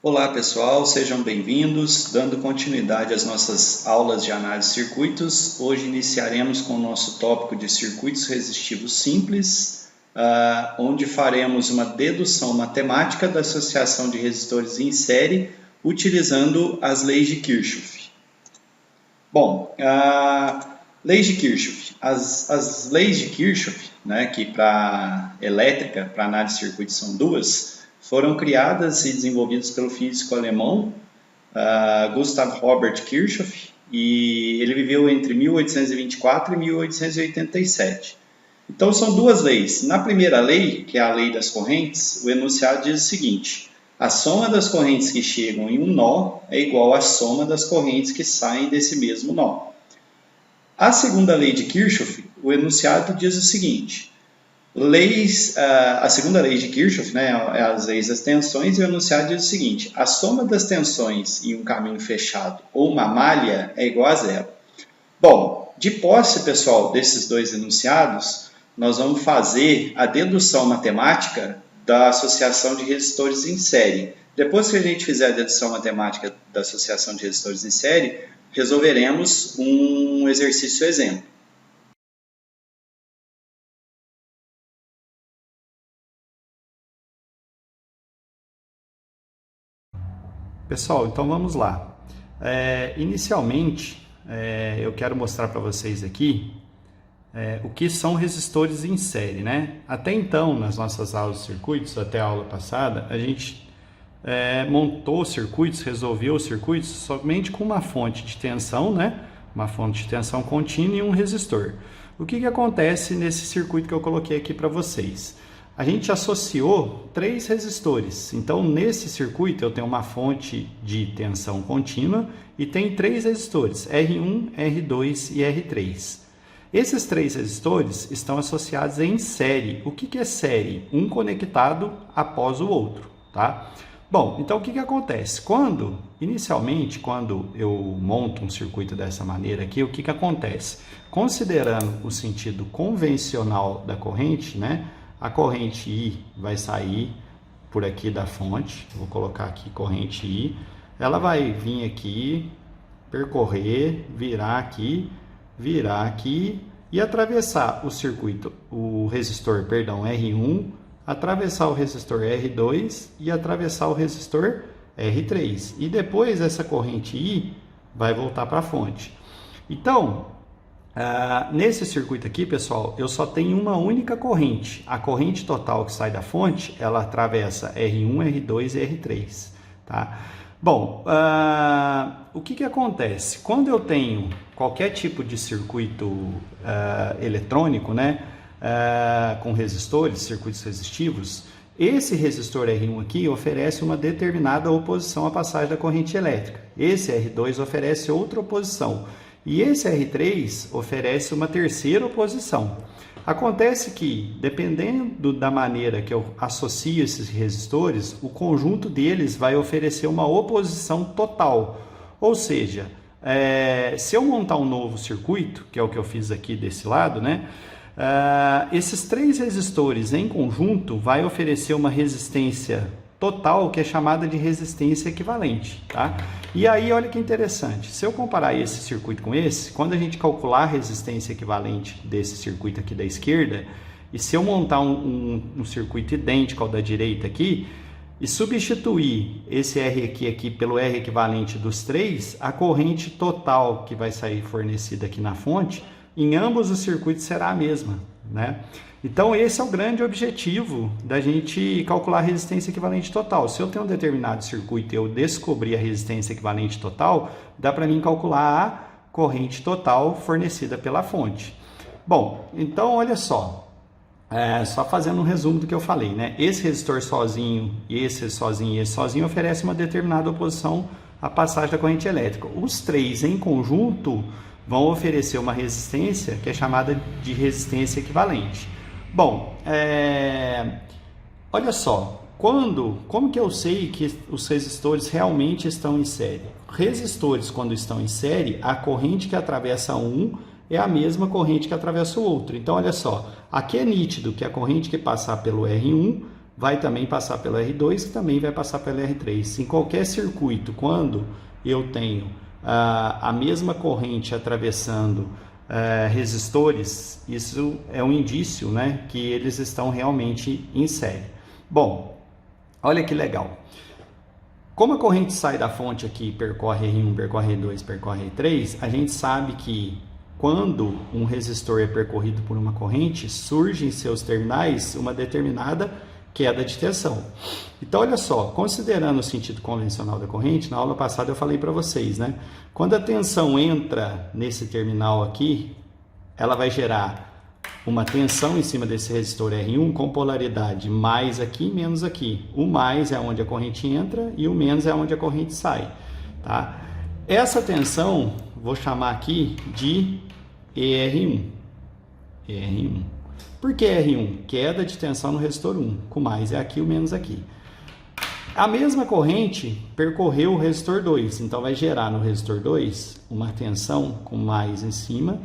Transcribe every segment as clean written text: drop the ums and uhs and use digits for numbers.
Olá pessoal, sejam bem-vindos. Dando continuidade às nossas aulas de análise de circuitos, hoje iniciaremos com o nosso tópico de circuitos resistivos simples, onde faremos uma dedução matemática da associação de resistores em série utilizando as leis de Kirchhoff. Bom, leis de Kirchhoff. As leis de Kirchhoff, né, que para elétrica, para análise de circuitos são duas, foram criadas e desenvolvidas pelo físico alemão Gustav Robert Kirchhoff, e ele viveu entre 1824 e 1887. Então são duas leis. Na primeira lei, que é a lei das correntes, o enunciado diz o seguinte: a soma das correntes que chegam em um nó é igual à soma das correntes que saem desse mesmo nó. A segunda lei de Kirchhoff, o enunciado diz o seguinte: a segunda lei de Kirchhoff, né, é as leis das tensões, e o enunciado diz o seguinte: a soma das tensões em um caminho fechado ou uma malha é igual a zero. Bom, de posse, pessoal, desses dois enunciados, nós vamos fazer a dedução matemática da associação de resistores em série. Depois que a gente fizer a dedução matemática da associação de resistores em série, resolveremos um exercício exemplo. Pessoal, então vamos lá. Inicialmente, eu quero mostrar para vocês aqui o que são resistores em série, né? Até então, nas nossas aulas de circuitos, até a aula passada, a gente montou circuitos, resolveu os circuitos somente com uma fonte de tensão, né? Uma fonte de tensão contínua e um resistor. O que acontece nesse circuito que eu coloquei aqui para vocês? A gente associou três resistores. Então, nesse circuito, eu tenho uma fonte de tensão contínua e tem três resistores, R1, R2 e R3. Esses três resistores estão associados em série. O que é série? Um conectado após o outro, tá? Bom, então o que acontece? Inicialmente, quando eu monto um circuito dessa maneira aqui, o que acontece? Considerando o sentido convencional da corrente, né? A corrente I vai sair por aqui da fonte, vou colocar aqui corrente I, ela vai vir aqui, percorrer, virar aqui e atravessar o circuito, o resistor, perdão, R1, atravessar o resistor R2 e atravessar o resistor R3. E depois essa corrente I vai voltar para a fonte. Então, nesse circuito aqui, pessoal, eu só tenho uma única corrente. A corrente total que sai da fonte, ela atravessa R1, R2 e R3. Tá? Bom, o que acontece? Quando eu tenho qualquer tipo de circuito eletrônico, né, com resistores, circuitos resistivos, esse resistor R1 aqui oferece uma determinada oposição à passagem da corrente elétrica. Esse R2 oferece outra oposição. E esse R3 oferece uma terceira oposição. Acontece que, dependendo da maneira que eu associo esses resistores, o conjunto deles vai oferecer uma oposição total. Ou seja, se eu montar um novo circuito, que é o que eu fiz aqui desse lado, né? Esses três resistores em conjunto vai oferecer uma resistência total, que é chamada de resistência equivalente, tá? E aí, olha que interessante, se eu comparar esse circuito com esse, quando a gente calcular a resistência equivalente desse circuito aqui da esquerda, e se eu montar um circuito idêntico ao da direita aqui, e substituir esse R aqui pelo R equivalente dos três, a corrente total que vai sair fornecida aqui na fonte, em ambos os circuitos será a mesma, né? Então, esse é o grande objetivo da gente calcular a resistência equivalente total. Se eu tenho um determinado circuito e eu descobrir a resistência equivalente total, dá para mim calcular a corrente total fornecida pela fonte. Bom, então olha só, só fazendo um resumo do que eu falei, né? Esse resistor sozinho, esse sozinho e esse sozinho oferece uma determinada oposição à passagem da corrente elétrica. Os três em conjunto vão oferecer uma resistência que é chamada de resistência equivalente. Bom, olha só, como que eu sei que os resistores realmente estão em série? Resistores, quando estão em série, a corrente que atravessa um é a mesma corrente que atravessa o outro. Então, olha só, aqui é nítido que a corrente que passar pelo R1 vai também passar pelo R2, que também vai passar pelo R3. Em qualquer circuito, quando eu tenho a mesma corrente atravessando resistores, isso é um indício, né, que eles estão realmente em série. Bom, olha que legal. Como a corrente sai da fonte aqui, percorre R1, percorre R2, percorre R3, a gente sabe que quando um resistor é percorrido por uma corrente, surge em seus terminais uma determinada queda de tensão. Então, olha só, considerando o sentido convencional da corrente, na aula passada eu falei para vocês, né? Quando a tensão entra nesse terminal aqui, ela vai gerar uma tensão em cima desse resistor R1 com polaridade mais aqui, menos aqui. O mais é onde a corrente entra e o menos é onde a corrente sai, tá? Essa tensão, vou chamar aqui de ER1. ER1. Por que R1? Queda de tensão no resistor 1. Com mais é aqui, o menos aqui. A mesma corrente percorreu o resistor 2. Então, vai gerar no resistor 2 uma tensão com mais em cima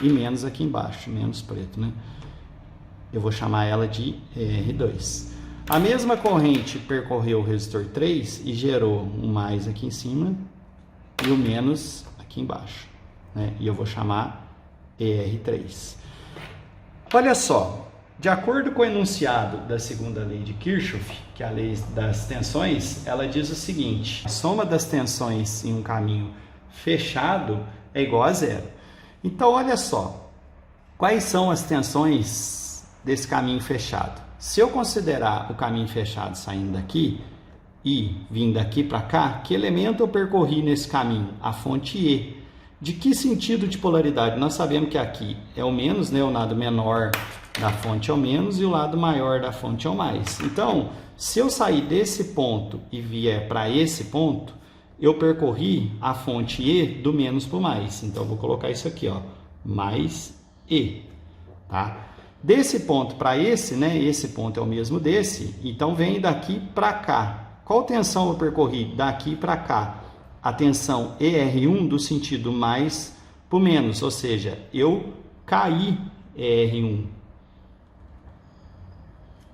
e menos aqui embaixo. Menos preto, né? Eu vou chamar ela de R2. A mesma corrente percorreu o resistor 3 e gerou um mais aqui em cima e o menos aqui embaixo, né? E eu vou chamar ER3. Olha só, de acordo com o enunciado da segunda lei de Kirchhoff, que é a lei das tensões, ela diz o seguinte: a soma das tensões em um caminho fechado é igual a zero. Então, olha só, quais são as tensões desse caminho fechado? Se eu considerar o caminho fechado saindo daqui e vindo daqui para cá, que elemento eu percorri nesse caminho? A fonte E. De que sentido de polaridade? Nós sabemos que aqui é o menos, né? O lado menor da fonte é o menos e o lado maior da fonte é o mais. Então, se eu sair desse ponto e vier para esse ponto, eu percorri a fonte E do menos para o mais. Então, eu vou colocar isso aqui, ó, mais E, tá? Desse ponto para esse, né? Esse ponto é o mesmo desse, então vem daqui para cá. Qual tensão eu percorri? Daqui para cá. A tensão ER1 do sentido mais para o menos, ou seja, eu caí ER1,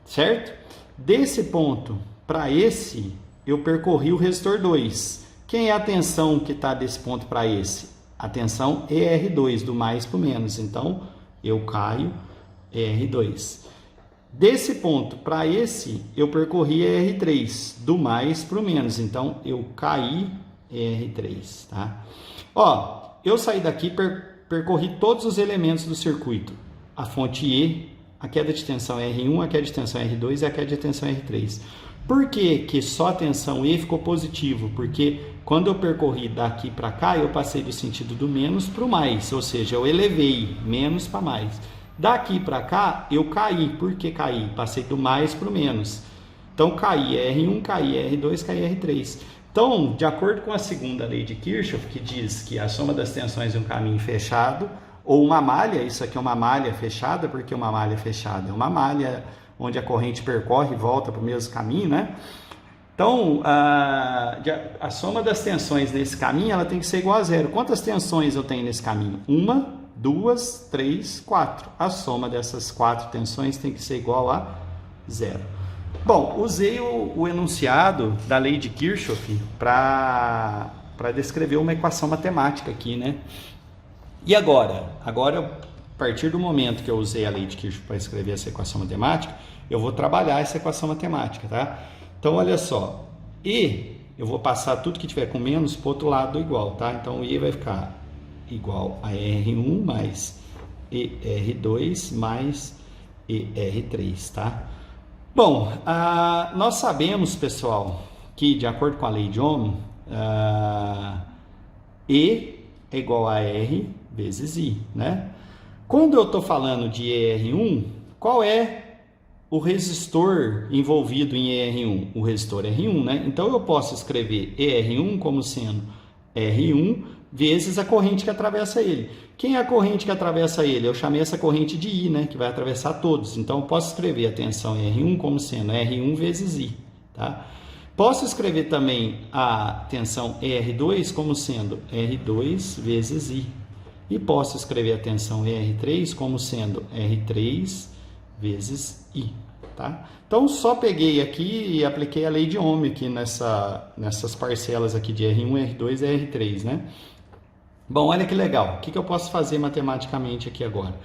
certo? Desse ponto para esse, eu percorri o resistor 2. Quem é a tensão que está desse ponto para esse? A tensão ER2, do mais para o menos, então eu caio ER2. Desse ponto para esse, eu percorri ER3, do mais para o menos, então eu caí R3, tá? Ó, eu saí daqui, percorri todos os elementos do circuito. A fonte E, a queda de tensão R1, a queda de tensão R2 e a queda de tensão R3. Por que só a tensão E ficou positivo? Porque quando eu percorri daqui para cá, eu passei do sentido do menos para o mais, ou seja, eu elevei menos para mais. Daqui para cá, eu caí. Por que caí? Passei do mais para o menos. Então, caí R1, caí R2, caí R3. Então, de acordo com a segunda lei de Kirchhoff, que diz que a soma das tensões de um caminho fechado, ou uma malha, isso aqui é uma malha fechada, porque uma malha fechada é uma malha onde a corrente percorre e volta para o mesmo caminho, né? Então, a soma das tensões nesse caminho, ela tem que ser igual a zero. Quantas tensões eu tenho nesse caminho? 1, 2, 3, 4. A soma dessas 4 tensões tem que ser igual a zero. Bom, usei o enunciado da lei de Kirchhoff para descrever uma equação matemática aqui, né? E agora, a partir do momento que eu usei a lei de Kirchhoff para escrever essa equação matemática, eu vou trabalhar essa equação matemática, tá? Então, olha só, E, eu vou passar tudo que tiver com menos para o outro lado do igual, tá? Então, o E vai ficar igual a R1 mais ER2 mais ER3, tá? Bom, nós sabemos, pessoal, que de acordo com a lei de Ohm, E é igual a R vezes I, né? Quando eu estou falando de ER1, qual é o resistor envolvido em ER1? O resistor R1, né? Então eu posso escrever ER1 como sendo R1 vezes a corrente que atravessa ele. Quem é a corrente que atravessa ele? Eu chamei essa corrente de I, né? Que vai atravessar todos. Então, eu posso escrever a tensão R1 como sendo R1 vezes I, tá? Posso escrever também a tensão R2 como sendo R2 vezes I. E posso escrever a tensão R3 como sendo R3 vezes I, tá? Então, só peguei aqui e apliquei a lei de Ohm aqui nessas parcelas aqui de R1, R2 e R3, né? Bom, olha que legal. O que eu posso fazer matematicamente aqui agora?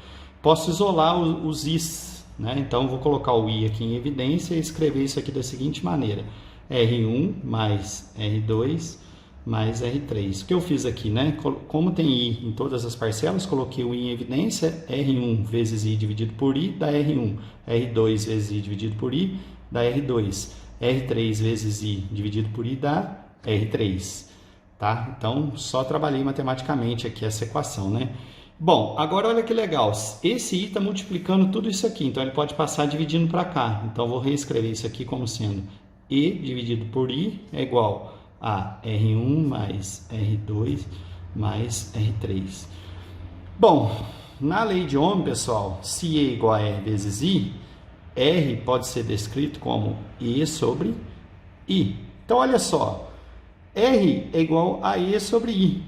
Posso isolar os I's, né? Então, vou colocar o I aqui em evidência e escrever isso aqui da seguinte maneira. R1 mais R2 mais R3. O que eu fiz aqui, né? Como tem I em todas as parcelas, coloquei o I em evidência. R1 vezes I dividido por I dá R1. R2 vezes I dividido por I dá R2. R3 vezes I dividido por I dá R3. Tá? Então, só trabalhei matematicamente aqui essa equação, né? Bom, agora olha que legal. Esse I está multiplicando tudo isso aqui, então ele pode passar dividindo para cá. Então, vou reescrever isso aqui como sendo E dividido por I é igual a R1 mais R2 mais R3. Bom, na lei de Ohm, pessoal, se E é igual a R vezes I, R pode ser descrito como E sobre I. Então, olha só, R é igual a E sobre I.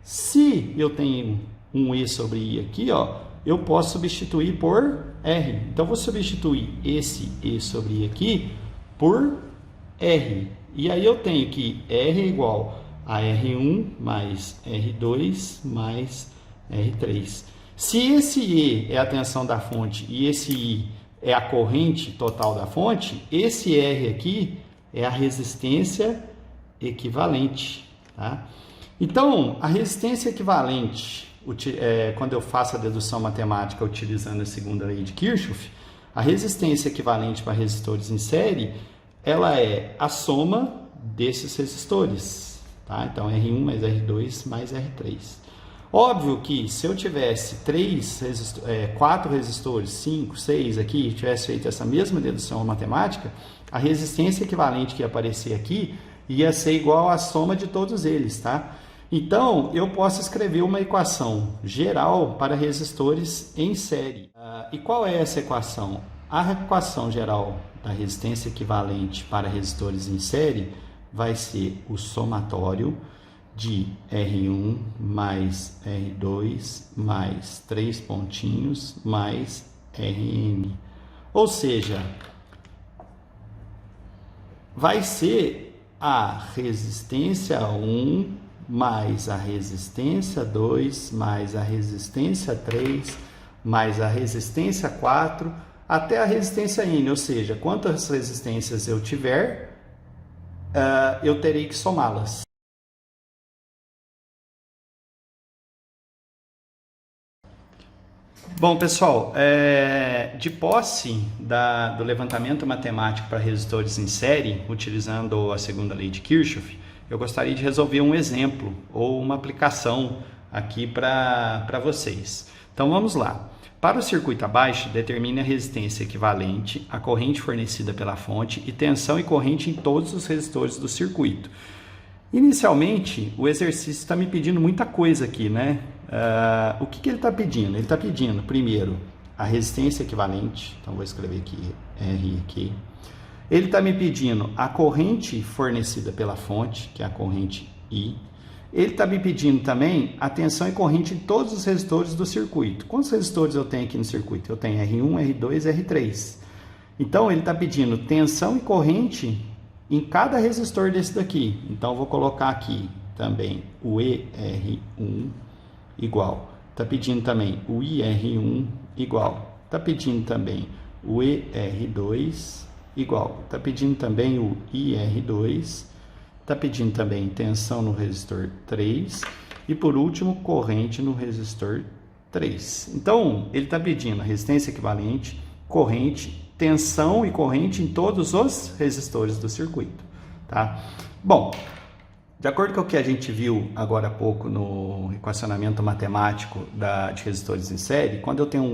Se eu tenho um E sobre I aqui, ó, eu posso substituir por R. Então, vou substituir esse E sobre I aqui por R. E aí eu tenho que R é igual a R1 mais R2 mais R3. Se esse E é a tensão da fonte e esse I é a corrente total da fonte, esse R aqui é a resistência equivalente. Tá? Então, a resistência equivalente, quando eu faço a dedução matemática utilizando a segunda lei de Kirchhoff, a resistência equivalente para resistores em série, ela é a soma desses resistores, tá? Então, R1 mais R2 mais R3. Óbvio que se eu tivesse 4 resistores, 5, 6 aqui, e tivesse feito essa mesma dedução matemática, a resistência equivalente que ia aparecer aqui ia ser igual à soma de todos eles, tá? Então, eu posso escrever uma equação geral para resistores em série. E qual é essa equação? A equação geral da resistência equivalente para resistores em série vai ser o somatório de R1 mais R2 mais 3 pontinhos mais Rn. Ou seja, vai ser a resistência 1 mais a resistência 2 mais a resistência 3 mais a resistência 4 até a resistência N, ou seja, quantas resistências eu tiver, eu terei que somá-las. Bom, pessoal, de posse do levantamento matemático para resistores em série, utilizando a segunda lei de Kirchhoff, eu gostaria de resolver um exemplo ou uma aplicação aqui para vocês. Então, vamos lá. Para o circuito abaixo, determine a resistência equivalente, a corrente fornecida pela fonte e tensão e corrente em todos os resistores do circuito. Inicialmente, o exercício está me pedindo muita coisa aqui, né? O que ele está pedindo? Ele está pedindo, primeiro, a resistência equivalente. Então, vou escrever aqui R aqui. Ele está me pedindo a corrente fornecida pela fonte, que é a corrente I. Ele está me pedindo também a tensão e corrente em todos os resistores do circuito. Quantos resistores eu tenho aqui no circuito? Eu tenho R1, R2 e R3. Então, ele está pedindo tensão e corrente em cada resistor desse daqui. Então, vou colocar aqui também o ER1 igual. Está pedindo também o IR1 igual. Está pedindo também o ER2 igual. Está pedindo também o IR2. Está pedindo também tensão no resistor 3 e, por último, corrente no resistor 3. Então, ele está pedindo a resistência equivalente, corrente, tensão e corrente em todos os resistores do circuito. Tá? Bom, de acordo com o que a gente viu agora há pouco no equacionamento matemático de resistores em série, quando eu tenho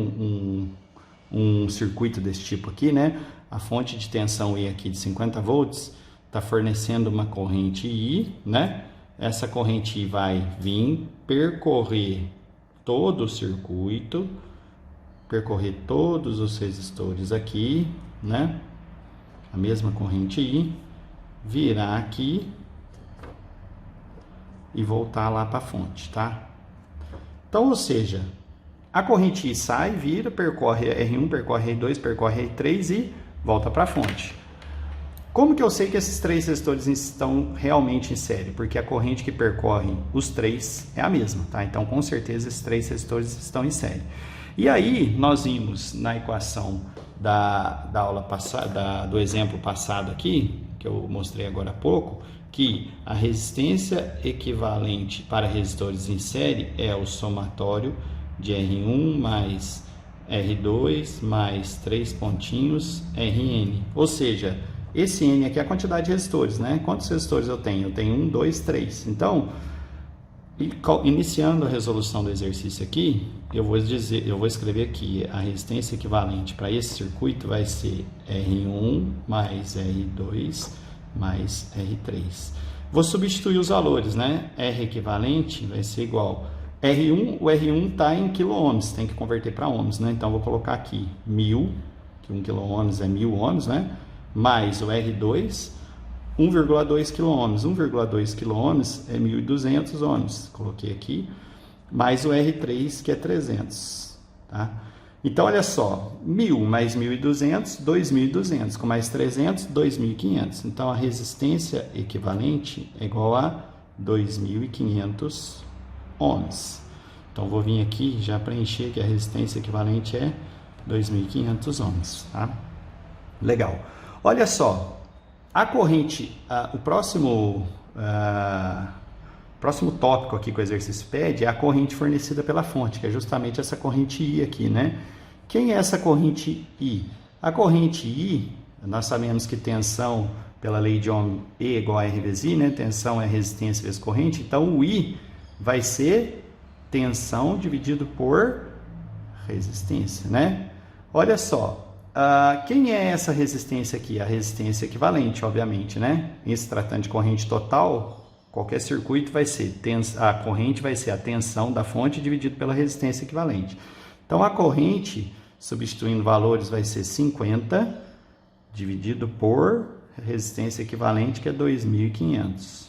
um circuito desse tipo aqui, né, a fonte de tensão E aqui de 50 volts, está fornecendo uma corrente I, né? Essa corrente I vai vir percorrer todo o circuito, percorrer todos os resistores aqui, né? A mesma corrente I, virar aqui e voltar lá para a fonte, tá? Então, ou seja, a corrente I sai, vira, percorre R1, percorre R2, percorre R3 e volta para a fonte. Como que eu sei que esses três resistores estão realmente em série? Porque a corrente que percorre os três é a mesma, tá? Então, com certeza, esses três resistores estão em série. E aí, nós vimos na equação da aula passada, do exemplo passado aqui, que eu mostrei agora há pouco, que a resistência equivalente para resistores em série é o somatório de R1 mais R2 mais 3 pontinhos Rn. Ou seja, esse N aqui é a quantidade de resistores, né? Quantos resistores eu tenho? Eu tenho 1, 2, 3. Então, iniciando a resolução do exercício aqui, eu vou escrever aqui a resistência equivalente para esse circuito vai ser R1 mais R2 mais R3. Vou substituir os valores, né? R equivalente vai ser igual R1, o R1 está em quiloohms, tem que converter para ohms, né? Então, vou colocar aqui 1000, que 1 quiloohms é 1000 ohms, né? Mais o R2, 1,2 kΩ. 1,2 kΩ é 1.200 ohms. Coloquei aqui. Mais o R3, que é 300. Tá? Então, olha só. 1.000 mais 1.200, 2.200. Com mais 300, 2.500. Então, a resistência equivalente é igual a 2.500 ohms. Então, vou vir aqui já preencher que a resistência equivalente é 2.500 ohms. Tá? Legal. Olha só. A corrente, o próximo tópico aqui que o exercício pede é a corrente fornecida pela fonte, que é justamente essa corrente I aqui, né? Quem é essa corrente I? A corrente I, nós sabemos que tensão, pela lei de Ohm, E igual a R vezes I, né? Tensão é resistência vezes corrente, então o I vai ser tensão dividido por resistência, né? Olha só. Quem é essa resistência aqui? A resistência equivalente, obviamente, né? Em se tratando de corrente total, qualquer circuito vai ser, a corrente vai ser a tensão da fonte dividido pela resistência equivalente. Então, a corrente, substituindo valores, vai ser 50 dividido por resistência equivalente, que é 2.500.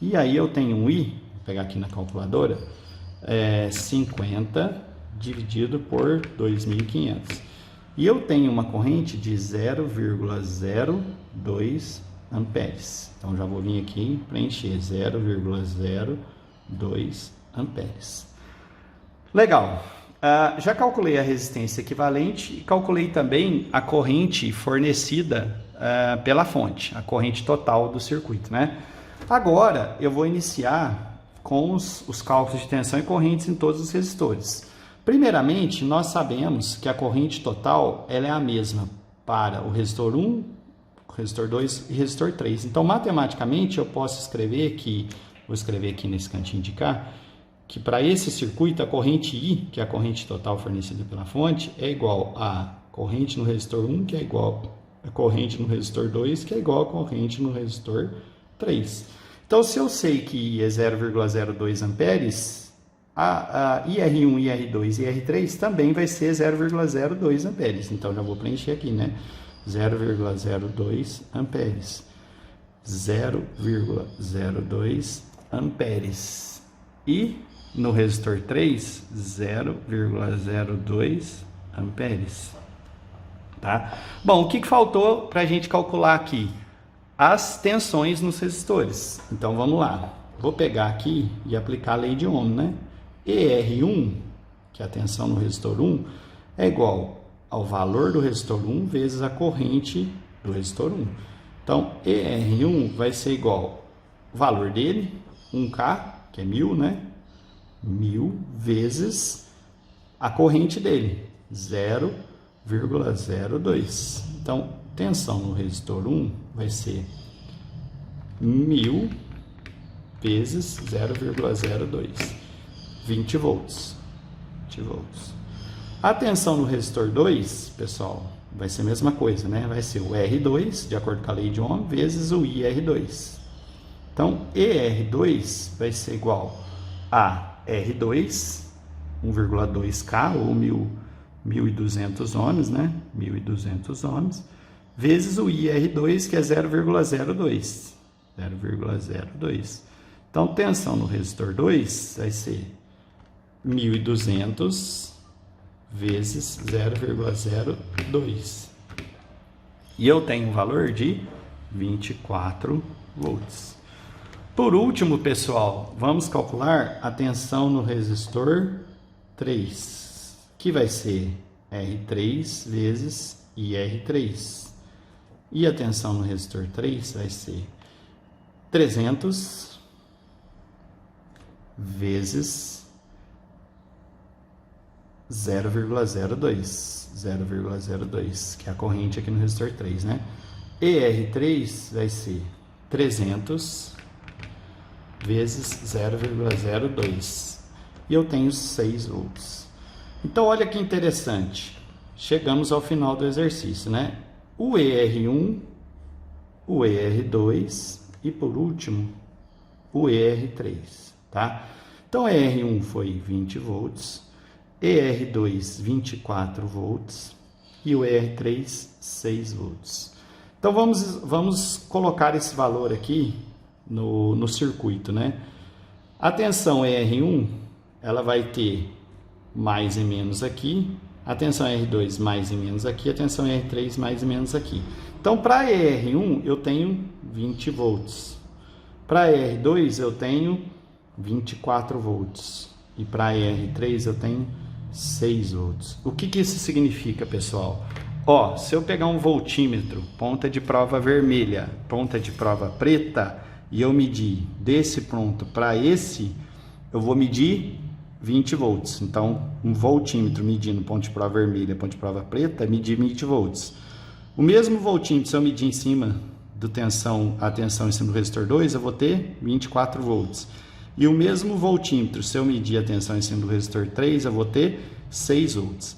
E aí eu tenho um I, vou pegar aqui na calculadora, 50 dividido por 2.500. E eu tenho uma corrente de 0,02 amperes. Então, já vou vir aqui preencher 0,02 amperes. Legal. Já calculei a resistência equivalente e calculei também a corrente fornecida pela fonte, a corrente total do circuito, né? Agora, eu vou iniciar com os cálculos de tensão e correntes em todos os resistores. Primeiramente, nós sabemos que a corrente total ela é a mesma para o resistor 1, o resistor 2 e o resistor 3. Então, matematicamente, eu posso escrever aqui, vou escrever aqui nesse cantinho de cá, que para esse circuito a corrente I, que é a corrente total fornecida pela fonte, é igual a corrente no resistor 1, que é igual a corrente no resistor 2, que é igual a corrente no resistor 3. Então, se eu sei que I é 0,02 amperes, a IR1, IR2 e IR3 também vai ser 0,02 amperes. Então, já vou preencher aqui, né? 0,02 amperes. 0,02 amperes. E no resistor 3, 0,02 amperes. Tá? Bom, o que faltou para a gente calcular aqui? As tensões nos resistores. Então, vamos lá. Vou pegar aqui e aplicar a lei de Ohm, né? ER1, que é a tensão no resistor 1, é igual ao valor do resistor 1 vezes a corrente do resistor 1. Então, ER1 vai ser igual ao valor dele, 1K, que é 1000, né? 1000 vezes a corrente dele, 0,02. Então, tensão no resistor 1 vai ser 1000 vezes 0,02. 20 volts. 20 volts. A tensão no resistor 2, pessoal, vai ser a mesma coisa, né? Vai ser o R2, de acordo com a lei de Ohm, vezes o IR2. Então, ER2 vai ser igual a R2, 1,2K, ou 1.200 ohms, né? 1.200 ohms, vezes o IR2, que é 0,02. 0,02. Então, tensão no resistor 2 vai ser 1.200 vezes 0,02. E eu tenho um valor de 24 volts. Por último, pessoal, vamos calcular a tensão no resistor 3, que vai ser R3 vezes IR3. E a tensão no resistor 3 vai ser 300 vezes 0,02, que é a corrente aqui no resistor 3, né? ER3 vai ser 300 vezes 0,02. E eu tenho 6 volts. Então, olha que interessante. Chegamos ao final do exercício, né? O ER1, o ER2 e, por último, o ER3, tá? Então, ER1 foi 20 volts, ER2, 24 volts e o ER3, 6 volts. Então, vamos colocar esse valor aqui no circuito, né? A tensão ER1, ela vai ter mais e menos aqui, a tensão R2 mais e menos aqui, a tensão R3 mais e menos aqui. Então, para ER1 eu tenho 20 volts, para ER2 eu tenho 24 volts e para ER3 eu tenho 6 volts. O que isso significa, pessoal? Ó, se eu pegar um voltímetro, ponta de prova vermelha, ponta de prova preta, e eu medir desse ponto para esse, eu vou medir 20 volts. Então, um voltímetro medindo ponto de prova vermelha, ponto de prova preta, é medir 20 volts. O mesmo voltímetro, se eu medir em cima a tensão em cima do resistor 2, eu vou ter 24 volts. E o mesmo voltímetro, se eu medir a tensão em cima do resistor 3, eu vou ter 6 volts.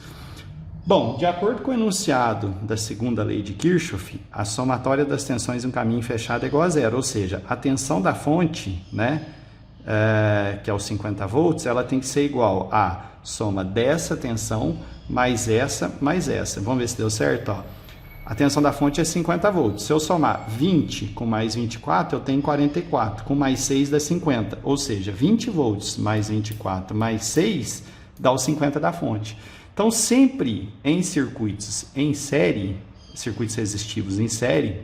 Bom, de acordo com o enunciado da segunda lei de Kirchhoff, a somatória das tensões em um caminho fechado é igual a zero, ou seja, a tensão da fonte, né, que é os 50 volts, ela tem que ser igual à soma dessa tensão mais essa mais essa. Vamos ver se deu certo, ó. A tensão da fonte é 50 volts. Se eu somar 20 com mais 24, eu tenho 44. Com mais 6 dá 50. Ou seja, 20 volts mais 24 mais 6 dá os 50 da fonte. Então, sempre em circuitos em série, circuitos resistivos em série,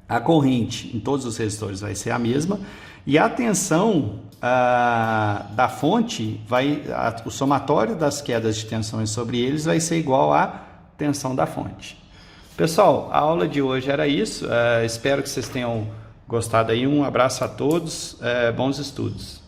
a corrente em todos os resistores vai ser a mesma e a tensão da fonte, o somatório das quedas de tensões sobre eles vai ser igual à tensão da fonte. Pessoal, a aula de hoje era isso. Espero que vocês tenham gostado aí. Um abraço a todos. Bons estudos.